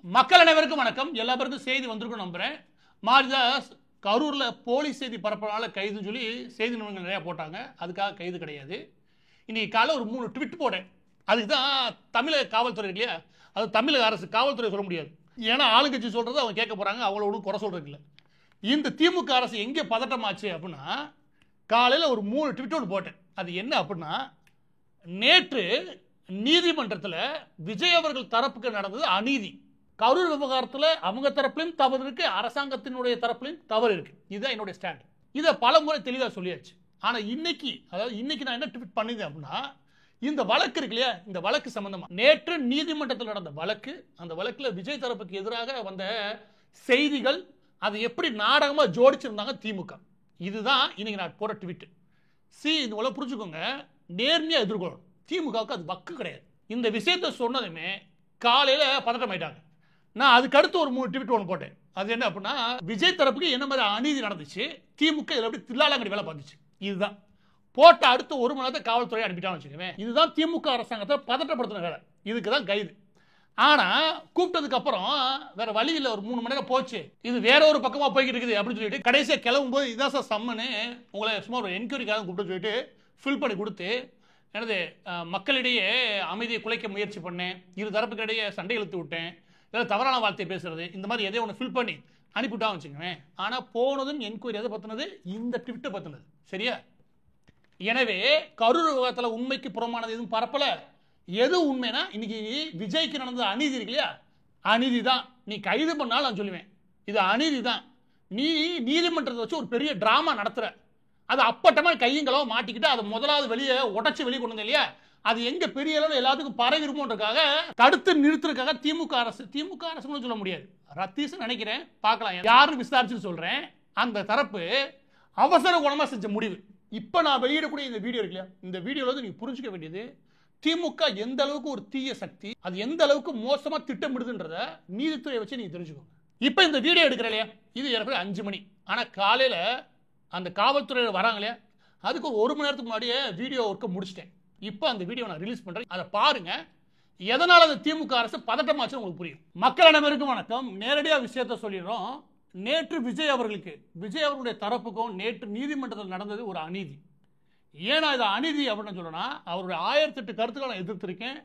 மக்கள் அனைவருக்கும் வணக்கம். எல்லா பேருக்கும் செய்தி வந்திருக்கும் நம்புறேன். மாரிதாஸ் கரூர்ல போலீஸ் செய்தி பரப்புறனால கைதுன்னு சொல்லி செய்தி நிறுவனங்கள் நிறைய போட்டாங்க. அதுக்காக கைது கிடையாது. இன்னைக்கு காலை ஒரு 3 ட்வீட் போட்டேன். அதுக்கு தான் தமிழக காவல்துறை இருக்கு இல்லையா, அது தமிழக அரசு காவல்துறை சொல்ல முடியாது. ஏன்னா ஆளுங்கட்சி சொல்றது அவங்க கேட்க போறாங்க, அவங்களோட குறை சொல்றது இல்லை. இந்த திமுக அரசு எங்கே பதட்டமாச்சு அப்படின்னா, காலையில் ஒரு 3 ட்வீட் ஒன்று போட்டேன். அது என்ன அப்படின்னா, நேற்று நீதிமன்றத்தில் விஜய் அவர்கள் தரப்புக்கு நடந்தது அநீதி. கரூர் விவகாரத்தில் அவங்க தரப்புலையும் தவறு இருக்கு, அரசாங்கத்தினுடைய தரப்புலையும் தவறு இருக்கு. இதுதான் என்னுடைய ஸ்டாண்ட். இதை பல முறை தெளிவாக சொல்லியாச்சு. ஆனால் இன்னைக்கு நான் என்ன ட்வீட் பண்ணிருந்தேன் அப்படின்னா, இந்த வழக்கு இருக்கு இல்லையா, இந்த வழக்கு சம்பந்தமா நேற்று நீதிமன்றத்தில் நடந்த வழக்கு, அந்த வழக்கில் விஜய் தரப்புக்கு எதிராக வந்த செய்திகள், அதை எப்படி நாடகமா ஜோடிச்சிருந்தாங்க திமுக. இதுதான் இன்னைக்கு நான் போற ட்வீட். இந்த உலக புரிஞ்சுக்கோங்க, நேர்மையா எதிர்கொள்ளணும். திமுகவுக்கு அது வக்கு கிடையாது. இந்த விஷயத்தை சொன்னதுமே காலையில பதட்டம் ஆயிட்டாங்க. நான் அதுக்கு அடுத்து ஒரு 3 ட்வீட் ஒன்று போட்டேன். அது என்ன அப்படின்னா, விஜய் தரப்புக்கு என்ன மாதிரி அநீதி நடந்துச்சு, திமுக இதில் எப்படி தில்லாலங்கடி வேலை பார்த்துச்சு. இதுதான் போட்ட அடுத்த 1 மணி நேரத்தை காவல்துறை அனுப்பிட்டான்னு வச்சுக்கோங்க. இதுதான் திமுக அரசாங்கத்தை பதட்டப்படுத்தின வேலை. இதுக்கு தான் கைது. ஆனா கூப்பிட்டதுக்கு அப்புறம் வேற வழி இல்லை, ஒரு 3 மணி நேரம் போச்சு, இது வேற ஒரு பக்கமா போய்கிட்டு இருக்குது அப்படின்னு சொல்லிட்டு கடைசியா கிளம்பும் போது இதான் சார் சம்மனு, உங்களை சும்மா ஒரு என்கொயரிக்காக கூப்பிட்டு சொல்லிட்டு ஃபில் பண்ணி கொடுத்து, எனது மக்களிடையே அமைதியை குலைக்க முயற்சி பண்ணேன், இரு தரப்புக்கு இடையே சண்டை இழுத்து விட்டேன், ஏதாவது தவறான வார்த்தை பேசுறது, இந்த மாதிரி எதையோ ஒன்று ஃபில் பண்ணி அனுப்பிவிட்டான்னு வச்சுக்கோங்க. ஆனால் போனதும் என்கொயரி எதை பற்றினது, இந்த ட்விட்டை பற்றினது. சரியா? எனவே கரூர் விவகாரத்தில் உண்மைக்கு புறமானது எதுவும் பரப்பல. எது உண்மைனா, இன்னைக்கு விஜய்க்கு நடந்த அநீதி இருக்கு இல்லையா, அநீதி தான். நீ கைது பண்ணாலும் நான் சொல்லுவேன், இது அநீதி தான். நீ நீதிமன்றத்தை வச்சு ஒரு பெரிய டிராமா நடத்துற, அது அப்பட்டமா கையங்களோ மாட்டிக்கிட்டு அதை முதலாவது வெளியே உடச்சி வெளியே கொண்டு வந்த இல்லையா, அது எங்க பெரிய அளவில் எல்லாத்துக்கும் பரவிருமோன்றதுக்காக தடுத்து நிறுத்துறதுக்காக திமுக அரசுன்னு சொல்ல முடியாது, ரத்தீஸ் நினைக்கிறேன், பார்க்கலாம் யாரும் விசாரிச்சு சொல்றேன். அந்த தரப்பு அவசர குணமா செஞ்ச முடிவு. இப்ப நான் வெளியிடக்கூடிய இந்த வீடியோ இருக்கு இல்லையா, இந்த வீடியோல வந்து நீங்க புரிஞ்சுக்க வேண்டியது, திமுக எந்த அளவுக்கு ஒரு தீய சக்தி, அது எந்த அளவுக்கு மோசமா திட்டமிடுதுன்றத நீதித்துறையை வச்சு நீங்க தெரிஞ்சுக்கோங்க. இப்ப இந்த வீடியோ எடுக்கிற இல்லையா, இது ஏற்கனவே 5 மணி. ஆனா காலையில அந்த காவல்துறையில் வராங்க இல்லையா, அதுக்கு 1 மணி நேரத்துக்கு முன்னாடியே வீடியோ ஒர்க்கை முடிச்சிட்டேன். இப்போ அந்த வீடியோ நான் ரிலீஸ் பண்றேன், அதை பாருங்க. எதனால அந்த திமுக அரசு பதட்டமாச்சு உங்களுக்கு புரியும். மக்கள் அனைவருக்கும் வணக்கம். நேரடியா விஷயத்தை சொல்லிடுறோம். நேற்று விஜய் அவர்களுடைய தரப்புக்கும் நேற்று நீதிமன்றத்தில் நடந்தது ஒரு அநீதி. ஏன்னா இது அநீதி அப்படின்னு சொல்லணும்னா, அவருடைய 1008 கருத்துக்களை நான் எதிர்த்திருக்கேன்.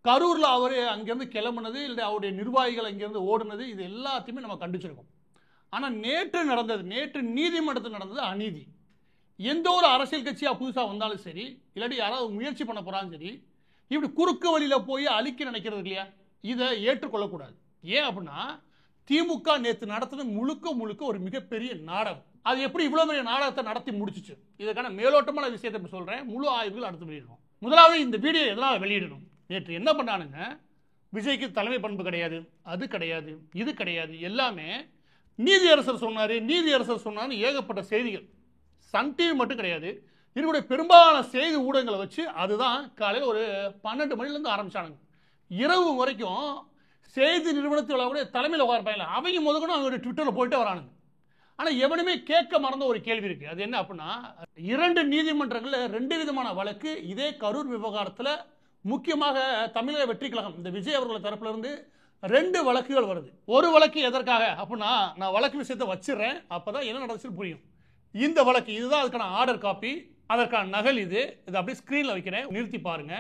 கரூர்ல அவர் அங்கிருந்து கிளம்புனது, இல்லை அவருடைய நிர்வாகிகள் அங்கிருந்து ஓடுனது, இது எல்லாத்தையுமே நம்ம கண்டிச்சிருக்கோம். ஆனால் நேற்று நீதிமன்றத்தில் நடந்தது அநீதி. எந்த ஒரு அரசியல் கட்சியாக புதுசாக வந்தாலும் சரி, இல்லாட்டி யாராவது முயற்சி பண்ண போறாலும் சரி, இப்படி குறுக்கு வழியில் போய் அழிக்க நினைக்கிறது இல்லையா, இதை ஏற்றுக்கொள்ளக்கூடாது. ஏன் அப்படின்னா, திமுக நேற்று நடத்துறது முழுக்க ஒரு மிகப்பெரிய நாடகம். அது எப்படி இவ்வளவு பெரிய நாடகத்தை நடத்தி முடிச்சிச்சு, இதற்கான மேலோட்டமான விஷயத்தை சொல்றேன். முழு ஆய்வுகள் அடுத்து வெளியிடணும். முதலாவது இந்த வீடியோ எதனால் வெளியிடணும், நேற்று என்ன பண்ணானுங்க, விஜய்க்கு தலைமை பண்பு கிடையாது, அது கிடையாது, இது கிடையாது, எல்லாமே நீதியரசர் சொன்னாரு ஏகப்பட்ட செய்திகள். சன் டிவி மட்டும் கிடையாது, இதனுடைய பெரும்பாலான செய்தி ஊடகங்களை வச்சு அதுதான் காலையில் ஒரு 12 மணிலேருந்து ஆரம்பிச்சானுங்க. இரவு வரைக்கும் செய்தி நிறுவனத்தில் தலைமையில் உட்கார்ப்பாங்க, அவங்க முதக்கணும் அவங்களுடைய ட்விட்டரில் போயிட்டு வரானுங்க. ஆனால் எவனுமே கேட்க மறந்த ஒரு கேள்வி இருக்கு. அது என்ன அப்படின்னா, 2 நீதிமன்றங்களில் 2 விதமான வழக்கு இதே கரூர் விவகாரத்தில், முக்கியமாக தமிழக வெற்றி கழகம் இந்த விஜய் அவர்கள் தரப்புல இருந்து 2 வழக்குகள் வருது. ஒரு வழக்கு எதற்காக அப்படின்னா, நான் வழக்கு விஷயத்தை வச்சிடறேன், அப்பதான் என்ன நடந்துச்சுன்னு புரியும். இந்த வழக்கு இதுதான், அதுக்கான ஆர்டர் காப்பி, அதற்கான நகல் இது அப்படியே ஸ்கிரீன்ல வைக்கிறேன், நிறுத்தி பாருங்க.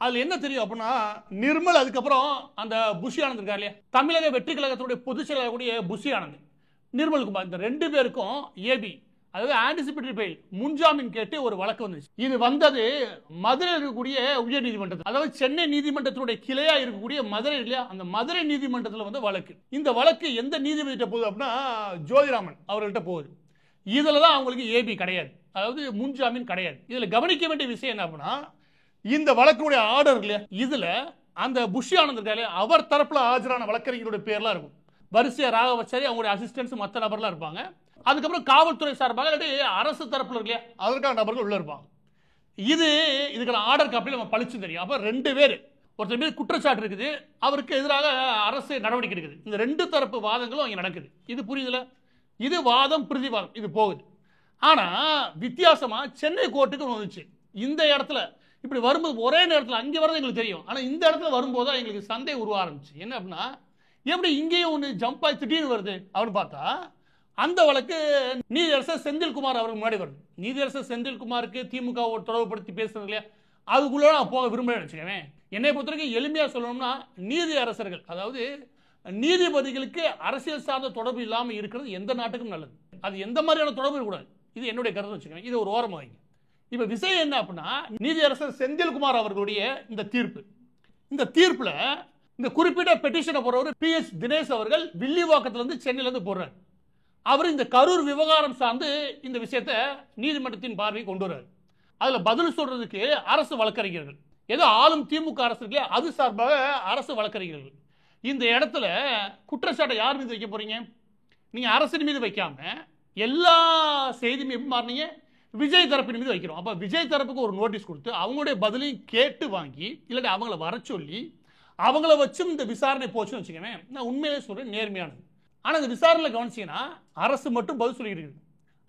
அதுல என்ன தெரியும் அப்படின்னா, நிர்மல், அதுக்கப்புறம் அந்த புஷி ஆனந்த் இருக்கார் இல்லையா, தமிழக வெற்றி கழகத்துடைய பொதுச் செயலாளர் கூடிய புஷி ஆனந்த், நிர்மல் குமார், இந்த 2 பேருக்கும் ஏபி, அதாவது ஆன்டிசிபேட்டரி பெயில், முன்ஜாமீன் கேட்டு ஒரு வழக்கு வந்துச்சு. இது வந்தது மதுரை இருக்கக்கூடிய உயர் நீதிமன்றத்தில், அதாவது சென்னை நீதிமன்றத்தினுடைய கிளையா இருக்கக்கூடிய மதுரை இல்லையா, அந்த மதுரை நீதிமன்றத்தில் வந்து வழக்கு. இந்த வழக்கு எந்த நீதிபதிட்ட போகுது அப்படின்னா, ஜோதிராமன் அவர்கள்ட்ட போகுது. இதுல தான் அவங்களுக்கு ஏபி கிடையாது, அதாவது முன்ஜாமீன் கிடையாது. இதுல கவனிக்க வேண்டிய விஷயம் என்ன அப்படின்னா, இந்த வழக்குடைய ஆர்டர் இல்லையா, இதுல அந்த புஷி ஆனந்த் இருக்காரு, அவர் தரப்புல ஆஜரான வழக்கறிஞருடைய பேர்லாம் இருக்கும். வரிசையா ராகவச்சாரி, அவங்களுடைய அசிஸ்டன்ஸ், மற்ற நபர்லாம் இருப்பாங்க. அதுக்கப்புறம் காவல்துறை சார்பாக இல்லாட்டி அரசு தரப்புல இல்லையா, அதற்கான நபர்கள் உள்ள இருப்பாங்க. இதுக்கான ஆர்டர் காப்பியில் நம்ம பழிச்சு தெரியும். அப்ப 2 பேர், ஒருத்தர் மீது குற்றச்சாட்டு இருக்குது, அவருக்கு எதிராக அரசு நடவடிக்கை இருக்குது. இந்த 2 தரப்பு வாதங்களும் அங்கே நடக்குது. இது புரியுதுல, இது வாதம் பிரதிவாதம், இது போகுது. ஆனா வித்தியாசமா சென்னை கோர்ட்டுக்கு வந்துச்சு. இந்த இடத்துல இப்படி வரும்போது ஒரே நேரத்தில் அங்கே வரது எங்களுக்கு தெரியும், ஆனா இந்த இடத்துல வரும்போது எங்களுக்கு சந்தேகம் உருவ ஆரம்பிச்சு. என்ன அப்படின்னா, எப்படி இங்கேயும் ஒன்று ஜம்ப் ஆகி திடீர்னு வருது அப்படின்னு பார்த்தா அந்த வழக்கு நீதியரசர் செந்தில்குமார் அவருக்கு முன்னாடி வருது. நீதியரசர் செந்தில்குமாருக்கு திமுக தொடர்புபடுத்தி பேசுறது இல்லையா, அதுக்குள்ள நான் போக விரும்புகிறேன்னு வச்சுக்கவேன். என்னை பொறுத்த வரைக்கும் எளிமையாக சொல்லணும்னா நீதி அரசர்கள், அதாவது நீதிபதிகளுக்கு அரசியல் சார்ந்த தொடர்பு இல்லாமல் இருக்கிறது எந்த நாட்டுக்கும் நல்லது. அது எந்த மாதிரியான தொடர்பு இருக்கக்கூடாது. இது என்னுடைய கருத்து வச்சுக்கோங்க. இது ஒரு ஓரமாக வைங்க. இப்போ விஷயம் என்ன அப்படின்னா, நீதியரசர் செந்தில்குமார் அவர்களுடைய இந்த தீர்ப்பில் இந்த குறிப்பிட்ட பெட்டிஷனை போறவர் PS தினேஷ் அவர்கள் வில்லிவாக்கத்திலிருந்து சென்னையிலிருந்து போடுறார். அவர் இந்த கரூர் விவகாரம் சார்ந்து இந்த விஷயத்தை நீதிமன்றத்தின் பார்வை கொண்டு வர்றார். அதில் பதில் சொல்றதுக்கு அரசு வழக்கறிஞர்கள், ஏதோ ஆளும் திமுக அரசு இருக்கே அது சார்பாக அரசு வழக்கறிஞர்கள். இந்த இடத்துல குற்றச்சாட்டை யார் மீது வைக்க போறீங்க? நீங்க அரசின் மீது வைக்காம எல்லா செய்தியும் எப்படி மாறினீங்க, விஜய் தரப்பின் மீது வைக்கிறோம். அப்ப விஜய் தரப்புக்கு ஒரு நோட்டீஸ் கொடுத்து அவங்களுடைய பதிலையும் கேட்டு வாங்கி, இல்லாட்டி அவங்கள வர சொல்லி அவங்கள வச்சும் இந்த விசாரணை போச்சுன்னு வச்சுக்கோங்க. நான் உண்மையிலே சொல்றேன், நேர்மையானது. ஆனால் இந்த விசாரணையில் கவனிச்சீங்கன்னா அரசு மட்டும் பதில் சொல்லிட்டு இருக்குது.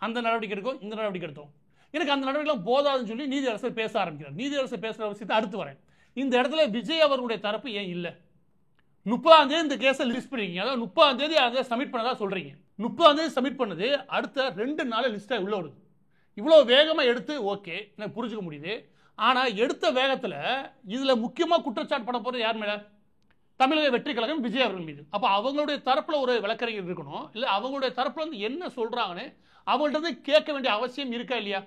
அந்த நடவடிக்கை எடுக்கும், இந்த நடவடிக்கை எடுத்தோம். எனக்கு அந்த நடவடிக்கைலாம் போதாதுன்னு சொல்லி நீதியரசர் பேச ஆரம்பிக்கிறார். நீதியரசர் பேசுகிற விஷயத்தை அடுத்து வரேன். இந்த இடத்துல விஜய் அவர்களுடைய தரப்பு ஏன் இல்லை? 30ஆம் தேதி இந்த கேஸை லிஸ்ட் பண்ணிருக்கீங்க, அதாவது 30ஆம் தேதி அதை சப்மிட் பண்ணதா சொல்றீங்க. 30ஆம் தேதி சப்மிட் பண்ணது அடுத்த 2 நாள் லிஸ்ட்டாக உள்ள வருது. இவ்வளோ வேகமாக எடுத்து ஓகே எனக்கு புரிஞ்சுக்க முடியுது. ஆனால் எடுத்த வேகத்தில் இதில் முக்கியமாக குற்றச்சாட்டு பண்ண போகிறது யார் மேலே? தமிழக வெற்றி கழகம் விஜய் அவர்கள் மீது. அப்போ அவங்களுடைய தரப்பில் ஒரு வழக்கறிஞர் இருக்கணும். இல்லை அவங்களுடைய தரப்பில் வந்து என்ன சொல்கிறாங்கன்னு அவங்கள்ட்ட கேட்க வேண்டிய அவசியம் இருக்கா இல்லையா?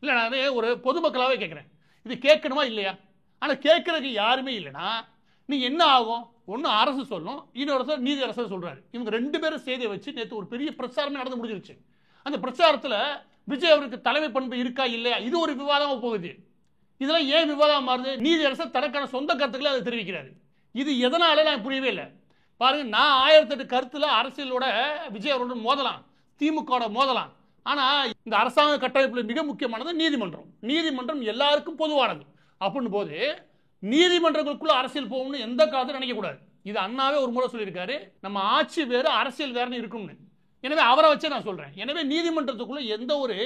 இல்லை நான் ஒரு பொதுமக்களாகவே கேட்குறேன், இது கேட்கணுமா இல்லையா? ஆனால் கேட்கறதுக்கு யாருமே இல்லைன்னா நீங்கள் என்ன ஆகும்? ஒன்று அரசு சொல்லணும், இன்னொரு நீதி அரசர் சொல்கிறாரு. இவங்க 2 பேரும் செய்தியை வச்சு நேற்று ஒரு பெரிய பிரச்சாரமே நடந்து முடிஞ்சிருச்சு. அந்த பிரச்சாரத்தில் விஜய் அவருக்கு தலைமை பண்பு இருக்கா இல்லையா, இது ஒரு விவாதமாக போகுது. இதெல்லாம் ஏன் விவாதமாக மாறுது? நீதி அரசர் தனக்கான சொந்த கருத்துக்களை அதை தெரிவிக்கிறாரு. இது எதனால நான் புரியவே இல்லை. பாருங்க, நான் 1008 கருத்துல அரசியலோட விஜய் அவருடன் மோதலாம், திமுக மோதலாம். ஆனா இந்த அரசாங்க கட்டமைப்பில் மிக முக்கியமானது நீதிமன்றம். நீதிமன்றம் எல்லாருக்கும் பொதுவானது. அப்படின்னு போது நீதிமன்றங்களுக்குள்ள அரசியல் போகணும்னு எந்த காலத்தையும் நினைக்கக்கூடாது. இது அண்ணாவே ஒரு முறை சொல்லியிருக்காரு, நம்ம ஆட்சி வேறு அரசியல் வேறுனு இருக்கும்னு. எனவே அவரை வச்சே நான் சொல்றேன். எனவே நீதிமன்றத்துக்குள்ள எந்த ஒரு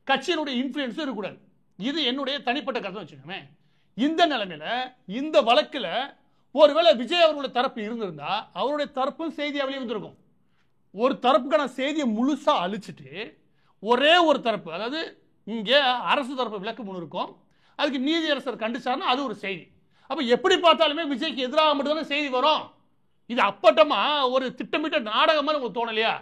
கட்சியினுடைய இன்ஃப்ளூயன்ஸும் இருக்கக்கூடாது. இது என்னுடைய தனிப்பட்ட கருத்தை வச்சுக்கோங்க. இந்த நிலைமையில இந்த வழக்கில் ஒருவேளை விஜய் அவர்களுடைய தரப்பு இருந்திருந்தா அவருடைய தரப்பும் செய்தியாக வெளியே வந்திருக்கும். ஒரு தரப்புக்கான செய்தியை முழுசா அழிச்சிட்டு ஒரே ஒரு தரப்பு, அதாவது இங்கே அரசு தரப்பு விளக்கம் ஒன்று இருக்கும், அதுக்கு நீதியரசர் கண்டிச்சாருன்னா அது ஒரு செய்தி. அப்போ எப்படி பார்த்தாலுமே விஜய்க்கு எதிராக மட்டும்தானே செய்தி வரும். இது அப்பட்டமா ஒரு திட்டமிட்ட நாடகமாக உங்களுக்கு தோணலையா?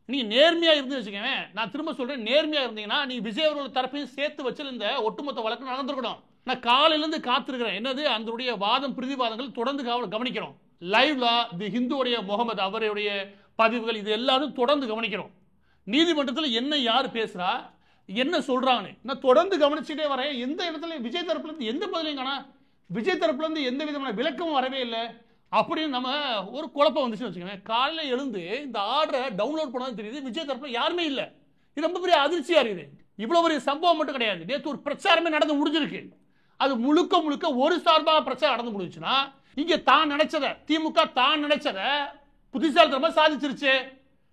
நீங்க நேர்மையா இருந்து வச்சுக்கோங்க. நான் திரும்ப சொல்றேன், நேர்மையா இருந்தீங்கன்னா நீங்க விஜய் அவர்கள் தரப்பையும் சேர்த்து வச்சு இந்த ஒட்டுமொத்த வழக்கு நடந்திருக்கணும். நான் காலையிலிருந்து காத்திருக்கிறேன். என்னது அதனுடைய வாதம் பிரதிவாதங்கள் தொடர்ந்து கவனிக்கிறோம். லைவ்ல தி ஹிந்துடைய முகமது அவருடைய பதிவுகள் இது எல்லாரும் தொடர்ந்து கவனிக்கிறோம். நீதிமன்றத்தில் என்ன யார் பேசுறா, என்ன சொல்றாங்க நான் தொடர்ந்து கவனிச்சுட்டே வரேன். எந்த இடத்துல விஜய் தரப்புல இருந்து எந்த பதிலையும் காணா, விஜய் தரப்புல இருந்து எந்த விதமான விளக்கமும் வரவே இல்லை. அப்படின்னு நம்ம ஒரு குழப்பம் வந்துச்சுன்னு வச்சுக்கோங்க. காலையில் எழுந்து இந்த ஆர்டரை டவுன்லோட் பண்ணாலும் தெரியுது விஜய் தரப்புல யாருமே இல்லை. இது ரொம்ப பெரிய அதிர்ச்சியா இருக்குது. இவ்வளவு பெரிய சம்பவம் மட்டும் கிடையாது, நேற்று ஒரு பிரச்சாரமே நடந்து முடிஞ்சிருக்கு. அது முழுக்க முழுக்க ஒரு சார்பாக பிரச்சாரம் நடந்து முடிஞ்சுன்னா இங்க தான் நினைச்சத திமுக தான் நினைச்சத புத்திசாலித்தனமா சாதிச்சிருச்சு.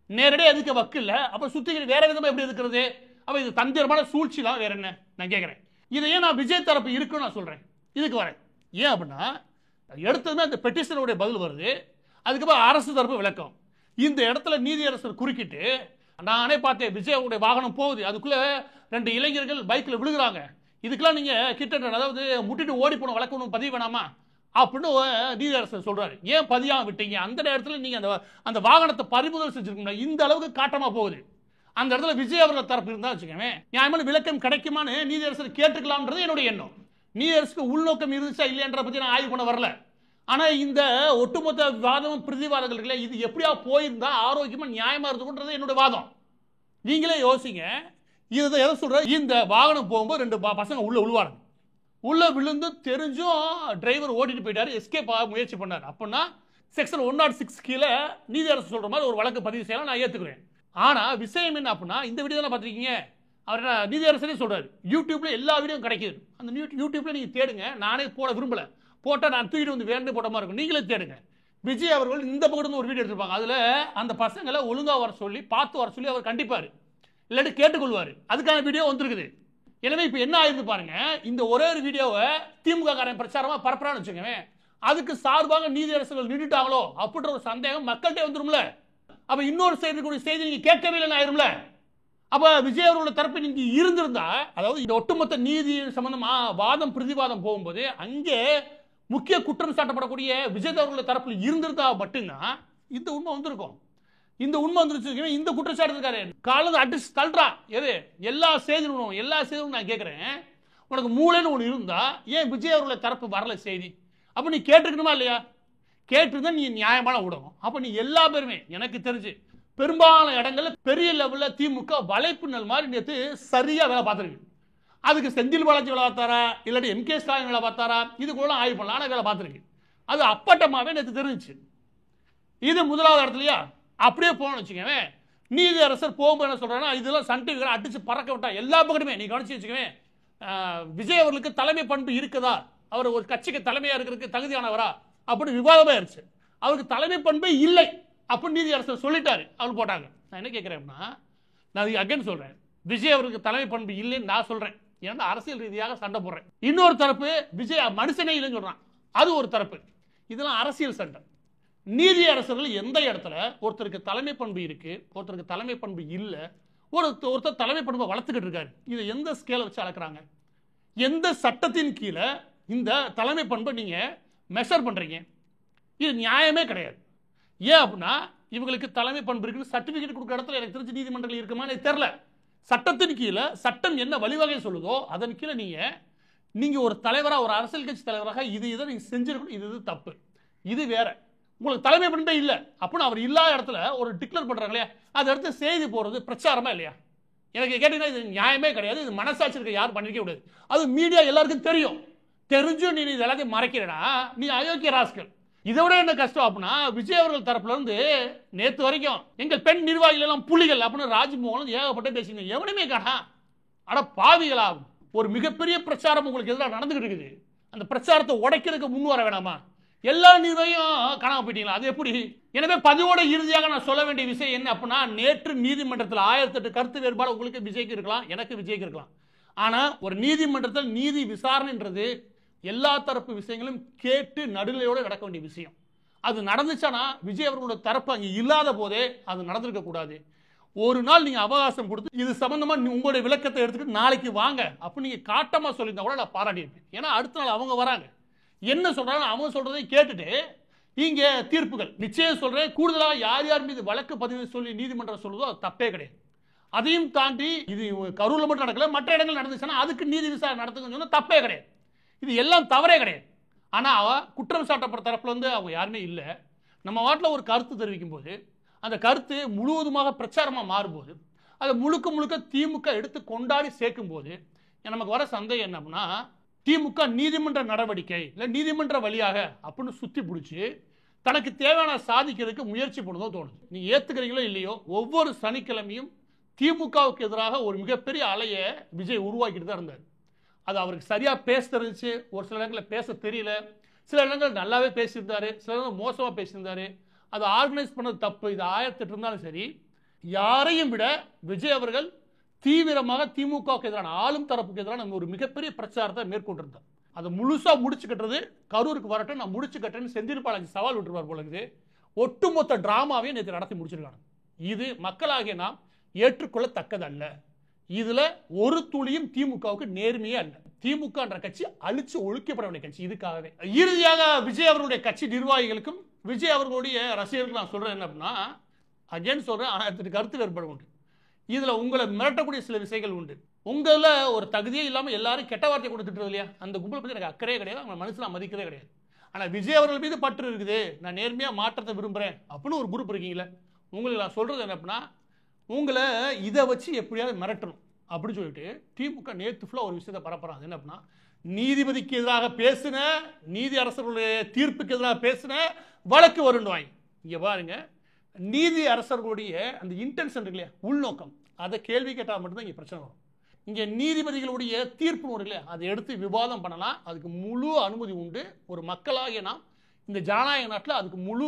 நேரடியாக எதுக்க வக்கு இல்லை. அப்ப சுத்திக்கிற வேற விதமா எப்படி இருக்கிறது? அப்ப இது தந்திரமான சூழ்ச்சிலாம் வேற என்ன நான் கேட்கிறேன். இதையே நான் விஜய் தரப்பு இருக்குன்னு நான் சொல்றேன். இதுக்கு வரேன். ஏன் அப்படின்னா எடுத்ததுமே அந்த பெட்டிஷனுடைய பதில் வருது, அதுக்கப்புறம் அரசு தரப்பு விளக்கம். இந்த இடத்துல நீதியரசர் குறுக்கிட்டு நானே பார்த்தேன் விஜய் அவருடைய வாகனம் போகுது, அதுக்குள்ள 2 இளைஞர்கள் பைக்கில் விழுகிறாங்க, இதுக்கெல்லாம் நீங்க கிட்ட அதாவது முட்டிட்டு ஓடி போன வழக்கு ஒன்று பதிவு வேணாமா அப்படின்னு நீதியரசர் சொல்றாரு. ஏன் பதியாம விட்டீங்க? அந்த நேரத்தில் நீங்க அந்த வாகனத்தை பறிமுதல் செஞ்சிருக்கீங்க. இந்த அளவுக்கு காட்டமா போகுது. அந்த இடத்துல விஜய் அவர்கள் தரப்பு இருந்தா வச்சுக்கோங்க, நியாயமான விளக்கம் கிடைக்குமான்னு நீதியரசர் கேட்டுக்கலாம்ன்றது என்னுடைய எண்ணம். நீதியரசுக்கு உள்நோக்கம் இருந்துச்சா இல்லையன்ற பத்தி நான் ஆய்வு பண்ண வரல. ஆனா இந்த ஒட்டுமொத்த வாதமும் பிரதிவாதங்கள் இது எப்படியா போயிருந்தா ஆரோக்கியமா நியாயமா இருக்குன்றது என்னோட வாதம். நீங்களே யோசிங்க. இதை எதை சொல்ற, இந்த வாகனம் போகும்போது 2 பசங்க உள்ள விழுவாங்க. உள்ள விழுந்து தெரிஞ்சும் டிரைவர் ஓட்டிட்டு போயிட்டாரு, எஸ்கேப் ஆக முயற்சி பண்ணார். அப்படின்னா செக்ஷன் 106 கீழே நீதியரசு சொல்ற மாதிரி ஒரு வழக்கு பதிவு செய்யலாம், நான் ஏத்துக்கிறேன். ஆனா விஷயம் என்ன அப்படின்னா, இந்த வீடியோ தான் பார்த்திருக்கீங்க, அவர் நீதியரசரே சொல்றாரு யூடியூப்ல எல்லா வீடியோ கிடைக்குது. அந்த யூடியூப்ல நீங்க தேடுங்க, நானே போட விரும்பல, போட்டா நான் தூக்கிட்டு வந்து வேண்டு போட்ட மாதிரி இருக்கும், நீங்களே தேடுங்க. விஜய் அவர்கள் இந்த பக்கத்து ஒரு வீடியோ எடுத்திருப்பாங்க, அதுல அந்த பசங்களை ஒழுங்கா வர சொல்லி பார்த்து வர சொல்லி அவர் கண்டிப்பாரு, இல்லாட்டி கேட்டுக்கொள்வாரு. அதுக்கான வீடியோ வந்திருக்குது. எனவே இப்ப என்ன ஆயிருந்து பாருங்க, இந்த ஒரே ஒரு வீடியோவை திமுக காரன் பிரச்சாரமா பரப்புறான்னு வச்சுக்கோங்க, அதுக்கு சார்பாக நீதியரசர்கள் நின்றுட்டாங்களோ அப்படின்ற ஒரு சந்தேகம் மக்கள்கிட்ட வந்துரும்ல. அப்ப இன்னொரு செய்தி நீங்க கேட்கவே இல்லைன்னு ஆயிரும்ல. அப்ப விஜய் அவர்களோட தரப்பு நீங்க இருந்திருந்தா, அதாவது இந்த ஒட்டுமொத்த நீதி சம்பந்தமா வாதம் பிரதிவாதம் போகும்போது அங்கே முக்கிய குற்றம் சாட்டப்படக்கூடிய விஜய் அவர்களோட தரப்பில் இருந்திருந்தா மட்டும்தான் இந்த உண்மை வந்திருக்கும். இந்த உண்மை வந்துருச்சு. இந்த குற்றச்சாட்டு இருக்காரு காலந்து அடிச்சு தள்ளுறான். எது எல்லா செய்தியும் நான் கேட்கிறேன், உனக்கு மூளைன்னு ஒன்று இருந்தா ஏன் விஜய் அவர்களோட தரப்பு வரல செய்தி? அப்ப நீ கேட்டுக்கணுமா இல்லையா? கேட்டுருந்தா நீ நியாயமான ஊடகம். அப்ப நீ எல்லா பேருமே எனக்கு தெரிஞ்சு பெரும்பாலான இடங்கள்ல பெரிய லெவல்ல திமுக வலைப்பின்னல் மாதிரி நேற்று சரியா வேலை பார்த்துருக்கு. அதுக்கு செந்தில் பாலாஜி வேலை பார்த்தாரா, இல்லாட்டி எம் கே ஸ்டாலின் வேலை பார்த்தாரா, இது கூட ஆய்வு பண்ணலாம். ஆனால் வேலை பார்த்துருக்கு. அது அப்பட்டமாவே நேற்று தெரிஞ்சிச்சு. இது முதலாவது இடத்துலயா அப்படியே போகணும்னு வச்சுக்கவே. நீதி அரசர் போகும்போது என்ன சொல்றாங்கன்னா, இதெல்லாம் சன் டிவி அடிச்சு பறக்க விட்டா எல்லா பக்கத்துமே நீ கவனிச்சு வச்சுக்கவே. விஜய் அவர்களுக்கு தலைமை பண்பு இருக்குதா, அவர் ஒரு கட்சிக்கு தலைமையா இருக்கிறதுக்கு தகுதியானவரா அப்படி விவாதமா இருந்துச்சு. அவருக்கு தலைமை பண்பே இல்லை அப்படின்னு நீதி அரசர் சொல்லிட்டாரு. அவர் போட்டாங்க. நான் என்ன கேட்கிறேன்னா, நான் அகைன் சொல்றேன், விஜய் அவருக்கு தலைமை பண்பு இல்லைன்னு நான் சொல்றேன். ஏன்னா அரசியல் ரீதியாக சண்டை போடுறேன். இன்னொரு தரப்பு விஜய் மனுஷனே இல்லைன்னு சொல்றான். அது ஒரு தரப்பு. இதெல்லாம் அரசியல் சண்டை. நீதி அரசர்கள் எந்த இடத்துல ஒருத்தருக்கு தலைமை பண்பு இருக்கு, ஒருத்தருக்கு தலைமை பண்பு இல்லை, ஒருத்தர் தலைமை பண்பை வளர்த்துக்கிட்டு இருக்காரு, இதை எந்த ஸ்கேலை வச்சு அளக்குறாங்க? எந்த சட்டத்தின் கீழே இந்த தலைமை பண்பை நீங்க மெஷர் பண்றீங்க? இது நியாயமே கிடையாது. ஏன் அப்படின்னா, இவங்களுக்கு தலைமை பண்பு இருக்குன்னு சர்டிபிகேட் கொடுக்குற இடத்துல எனக்கு தெரிஞ்சு நீதிமன்றங்கள் இருக்குமா எனக்கு தெரியல. சட்டத்தின் கீழே சட்டம் என்ன வழிவகை சொல்லுதோ அதன் கீழே நீங்க ஒரு தலைவராக, ஒரு அரசியல் கட்சி தலைவராக இதை நீங்க செஞ்சிருக்கணும். இது தப்பு. இது வேற. உங்களுக்கு தலைமை பண்பே இல்லை அப்படின்னு அவர் இல்லாத இடத்துல ஒரு டிக்ளேர் பண்றாங்க இல்லையா, அதை எடுத்து செய்தி போறது பிரச்சாரமா இல்லையா? எனக்கு கேட்டீங்கன்னா இது நியாயமே கிடையாது. இது மனசாட்சி இருக்க யாரும் பண்ணிக்க கூடாது. அது மீடியா எல்லாருக்கும் தெரியும். தெரிஞ்சும் நீ இது எல்லாத்தையும் மறைக்கிறா, நீ அயோக்கிய ராஸ்கல். இதை விட என்ன கஷ்டம் அப்படின்னா, விஜய் அவர்கள் தரப்புல இருந்து நேத்து வரைக்கும் எங்கள் பெண் நிர்வாகிகள் எல்லாம் புலிகள் அப்படின்னு ராஜ்மோகன் ஏகப்பட்ட பேசிங்க. எவனுமே காணா. அட பாவிகளா, ஒரு மிகப்பெரிய பிரச்சாரம் உங்களுக்கு எதிராக நடந்துகிட்டு இருக்குது. அந்த பிரச்சாரத்தை உடைக்கிறதுக்கு முன் வர வேணாமா? எல்லா நிர்வாகியும் காணாம போயிட்டீங்களா? அது எப்படி? எனவே பதிவோட இறுதியாக நான் சொல்ல வேண்டிய விஷயம் என்ன அப்படின்னா, நேற்று நீதிமன்றத்தில் 1008 கருத்து வேறுபாடு உங்களுக்கு விஜய்க்கு இருக்கலாம், எனக்கு விஜய்க்கு இருக்கலாம். ஆனா ஒரு நீதிமன்றத்தில் நீதி விசாரணைன்றது எல்லா தரப்பு விஷயங்களும் கேட்டு நடுநிலையோடு நடக்க வேண்டிய விஷயம். அது நடந்துச்சானா விஜய் அவர்களோட தரப்பு அங்கே இல்லாத போதே அது நடந்திருக்க கூடாது. ஒரு நாள் நீங்க அவகாசம் கொடுத்து இது சம்பந்தமா உங்களுடைய விளக்கத்தை எடுத்துட்டு நாளைக்கு வாங்க அப்ப நீங்க காட்டமா சொல்லியிருந்தா கூட நான் பாராட்டியிருப்பேன். ஏன்னா அடுத்த நாள் அவங்க வராங்க, என்ன சொல்றாங்க அவங்க சொல்றதை கேட்டுட்டு இங்க தீர்ப்புகள் நிச்சயம் சொல்றேன். கூடுதலாக யார் யார் மீது வழக்கு பதிவு சொல்லி நீதிமன்றம் சொல்லுதோ அது தப்பே கிடையாது. அதையும் தாண்டி இது கரூர்ல மட்டும் நடக்கல, மற்ற இடங்கள் நடந்துச்சுன்னா அதுக்கு நீதி விசாரணை நடத்துங்கன்னு சொன்னா தப்பே கிடையாது. இது எல்லாம் தவறே கிடையாது. ஆனா குற்றம் சாட்டப்பட்ட தரப்புல இருந்து அவங்க யாருமே இல்லை. நம்ம வாட்டில் ஒரு கருத்து தெரிவிக்கும் போது அந்த கருத்து முழுவதுமாக பிரச்சாரமா மாறும்போது அதை முழுக்க முழுக்க திமுக எடுத்து கொண்டாடி சேர்க்கும் போது நமக்கு வர சந்தேகம் என்ன அப்படின்னா, திமுக நீதிமன்ற நடவடிக்கை இல்லை நீதிமன்ற வழியாக அப்படின்னு சுத்தி பிடிச்சி தனக்கு தேவையான சாதிக்கிறதுக்கு முயற்சி பண்ணதோ தோணுது. நீங்க ஏத்துக்கிறீங்களோ இல்லையோ, ஒவ்வொரு சனிக்கிழமையும் திமுகவுக்கு எதிராக ஒரு மிகப்பெரிய அலையை விஜய் உருவாக்கிட்டு தான் இருந்தார். அது அவருக்கு சரியா பேச தெரிஞ்சு, ஒரு சில இடங்களில் பேச தெரியல, சில இடங்கள் நல்லாவே பேசியிருந்தாரு, சில இடங்கள் மோசமாக பேசியிருந்தாரு. அது ஆர்கனைஸ் பண்ணது தப்பு. இது 1008 இருந்தாலும் சரி, யாரையும் விட விஜய் அவர்கள் தீவிரமாக திமுகவுக்கு எதிரான ஆளும் தரப்புக்கு எதிரான ஒரு மிகப்பெரிய பிரச்சாரத்தை மேற்கொண்டிருந்தார். அதை முழுசா முடிச்சு கட்டுறது கரூருக்கு வரட்டும், நான் முடிச்சு கட்டுறேன்னு செந்தில் பாலாஜி சவால் விட்டுருவார் போல இருக்குது. ஒட்டுமொத்த டிராமாவையும் நேற்று நடத்தி முடிச்சிருக்காங்க. இது மக்களாகிய நாம் ஏற்றுக்கொள்ளத்தக்கதல்ல. இதுல ஒரு துளியும் திமுகவுக்கு நேர்மையே அல்ல. திமுக என்ற கட்சி அழிச்சு ஒழிக்கப்பட வேண்டிய கட்சி. இதுக்காகவே இறுதியாக விஜய் அவர்களுடைய கட்சி நிர்வாகிகளுக்கும் விஜய் அவர்களுடைய ரசிகர்களுக்கு நான் சொல்றேன் என்ன அப்படின்னா, அகைன் சொல்றேன், 1008 கருத்து வேறுபாடு உண்டு. இதுல உங்களை மிரட்டக்கூடிய சில விஷயங்கள் உண்டு. உங்கள ஒரு தகுதியே இல்லாம எல்லாரும் கெட்ட வார்த்தை கொடுத்துட்டு இல்லையா, அந்த கும்பலை பத்தி எனக்கு அக்கறையே கிடையாது, அவங்க மனசுல மதிக்கிறதே கிடையாது. ஆனா விஜய் அவர்கள் மீது பற்று இருக்குது, நான் நேர்மையா மாற்றத்தை விரும்புறேன் அப்படின்னு ஒரு குரூப் இருக்கீங்களே, உங்களுக்கு நான் சொல்றது என்ன அப்படின்னா, உங்களை இதை வச்சு எப்படியாவது மிரட்டணும் அப்படின்னு சொல்லிட்டு திமுக நேற்று ஃபுல்லாக ஒரு விஷயத்தை பரப்புறாங்க. என்ன அப்படின்னா, நீதிபதிக்கு எதிராக பேசுன, நீதி அரசர்களுடைய தீர்ப்புக்கு எதிராக பேசுன வழக்கு வருவாங்க. இங்க பாருங்க, நீதி அரசர்களுடைய அந்த இன்டென்ஷன் இருக்கு இல்லையா, உள்நோக்கம், அதை கேள்வி கேட்டால் மட்டும்தான் இங்கே பிரச்சனை வரும். இங்கே நீதிபதிகளுடைய தீர்ப்பு வரும் இல்லையா, அதை எடுத்து விவாதம் பண்ணலாம், அதுக்கு முழு அனுமதி உண்டு. ஒரு மக்களாகிய நாம் இந்த ஜனநாயக நாட்டில் அதுக்கு முழு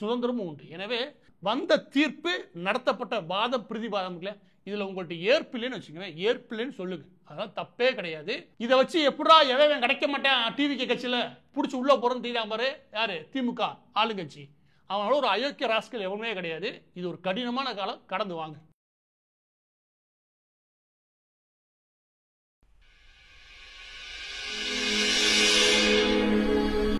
சுதந்திரமும் உண்டு. எனவே வந்த தீர்ப்பு, நடத்தப்பட்ட வாத பிரதிவாதம் இதில் உங்கள்கிட்ட ஏற்பில்லைன்னு வச்சுக்கோங்க, ஏற்பில்லைன்னு சொல்லுங்க, அதெல்லாம் தப்பே கிடையாது. இதை வச்சு எப்படா எவன் கிடைக்க மாட்டேன் டிவிகே கட்சியில் பிடிச்சி உள்ளே போகிறோன்னு தெரியாம பாரு யார் திமுக ஆளுங்கட்சி, அவனோட ஒரு அயோக்கிய ராஸ்கல் எவனுமே கிடையாது. இது ஒரு கடினமான காலம், கடந்து வாங்க.